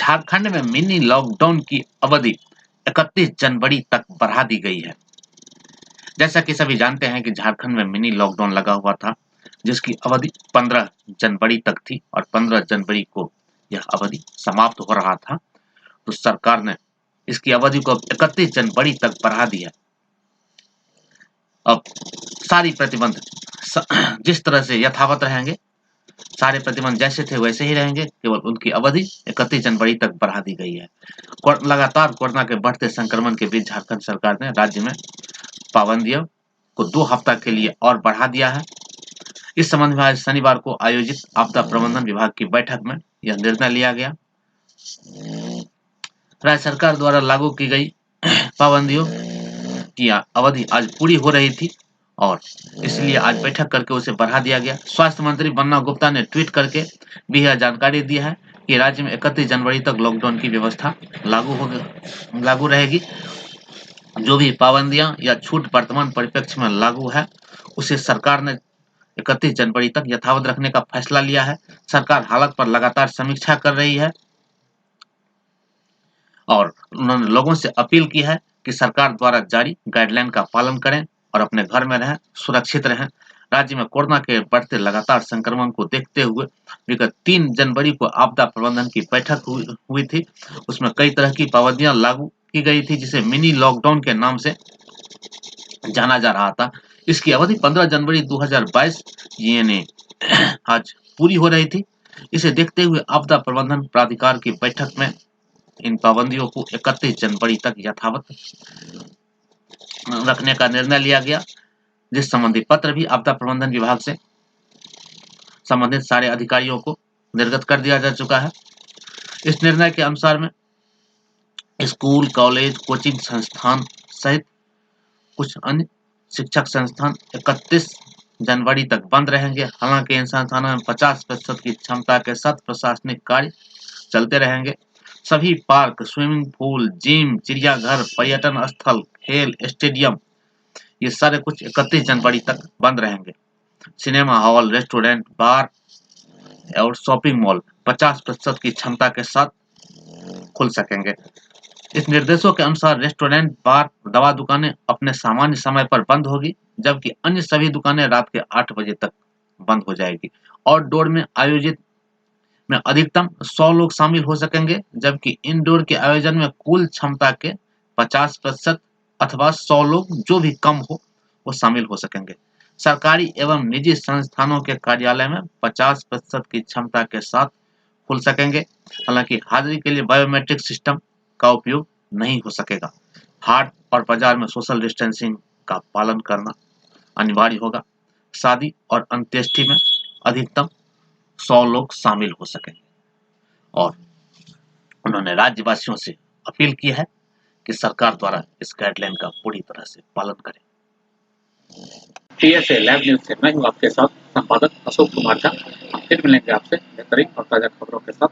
झारखंड में mini lockdown की अवधि 31 जनवरी तक बढ़ा दी गई है। जैसा कि सभी जानते हैं कि झारखंड में मिनी लॉकडाउन लगा हुआ था, जिसकी अवधि 15 जनवरी तक थी और 15 जनवरी को यह अवधि समाप्त हो रहा था। तो सरकार ने इसकी अवधि को अब 31 जनवरी तक बढ़ा दिया। अब सारी प्रतिबंध जिस तरह से यथावत रहेंगे, सारे प्रतिबंध जैसे थे वैसे ही रहेंगे, केवल उनकी अवधि 31 जनवरी तक बढ़ा दी गई है। लगातार कोरोना के बढ़ते संक्रमण के बीच झारखंड सरकार ने राज्य में पाबंदियों को 2 हफ्ता के लिए और बढ़ा दिया है। इस संबंध में आज शनिवार को आयोजित आपदा प्रबंधन विभाग की बैठक में यह निर्णय लिया गया। राज्य सरकार द्वारा लागू की गई पाबंदियों की अवधि आज पूरी हो रही थी और इसलिए आज बैठक करके उसे बढ़ा दिया गया। स्वास्थ्य मंत्री बन्ना गुप्ता ने ट्वीट करके भी यह जानकारी दी है कि राज्य में 31 जनवरी तक लॉकडाउन की व्यवस्था लागू रहेगी। जो भी पाबंदियां या छूट वर्तमान परिप्रेक्ष्य में लागू है, उसे सरकार ने 31 जनवरी तक यथावत रखने का फैसला लिया है। सरकार हालत पर लगातार समीक्षा कर रही है और उन्होंने लोगों से अपील की है कि सरकार द्वारा जारी गाइडलाइन का पालन करें और अपने घर में रहें, सुरक्षित रहें। राज्य में कोरोना के बढ़ते लगातार संक्रमण को देखते हुए विगत 3 जनवरी को आपदा प्रबंधन की बैठक हुई थी। उसमें कई तरह की पाबंदियां लागू की गई थी, जिसे मिनी लॉकडाउन के नाम से जाना जा रहा था। इसकी अवधि 15 जनवरी 2022 यानी आज पूरी हो रही थी। इसे देखते हुए आपदा प्रबंधन प्राधिकार की बैठक में इन पाबंदियों को 31 जनवरी तक यथावत रखने का निर्णय लिया गया, जिस संबंधी पत्र भी आपदा प्रबंधन विभाग से संबंधित सारे अधिकारियों को निर्गत कर दिया जा चुका है। इस निर्णय के अनुसार में स्कूल, कॉलेज, कोचिंग संस्थान सहित कुछ अन्य शिक्षक संस्थान 31 जनवरी तक बंद रहेंगे। हालांकि इन संस्थानों में 50% की क्षमता के साथ प्रशासनिक कार्य चलते रहेंगे। सभी पार्क, स्विमिंग पूल, जिम, चिड़ियाघर, पर्यटन स्थल, खेल स्टेडियम ये सारे कुछ 31 जनवरी तक बंद रहेंगे। सिनेमा हॉल, रेस्टोरेंट, बार और शॉपिंग मॉल 50% की क्षमता के साथ खुल सकेंगे। इस निर्देशों के अनुसार रेस्टोरेंट, बार, दवा दुकानें अपने सामान्य समय पर बंद होगी, जबकि अन्य सभी दुकानें रात के 8 बजे तक बंद हो जाएगी। आउटडोर में आयोजित में अधिकतम 100 लोग शामिल हो सकेंगे, जबकि इंडोर के आयोजन में कुल क्षमता के 50% अथवा 100 लोग जो भी कम हो वो शामिल हो सकेंगे। सरकारी एवं निजी संस्थानों के कार्यालय में 50% की क्षमता के साथ खुल सकेंगे। हालांकि हाजिरी के लिए बायोमेट्रिक सिस्टम का उपयोग नहीं हो सकेगा। हाट और बाजार में सोशल डिस्टेंसिंग का पालन करना अनिवार्य होगा। शादी और अंत्येष्टि में अधिकतम 100 लोग शामिल हो सकेंगे और उन्होंने राज्यवासियों से अपील की है कि सरकार द्वारा इस गाइडलाइन का पूरी तरह से पालन करें। टीएसए लैब न्यूज से मैं हूँ आपके साथ संपादक अशोक कुमार झा। हम फिर मिलेंगे आपसे बेहतरीन और ताजा खबरों के साथ।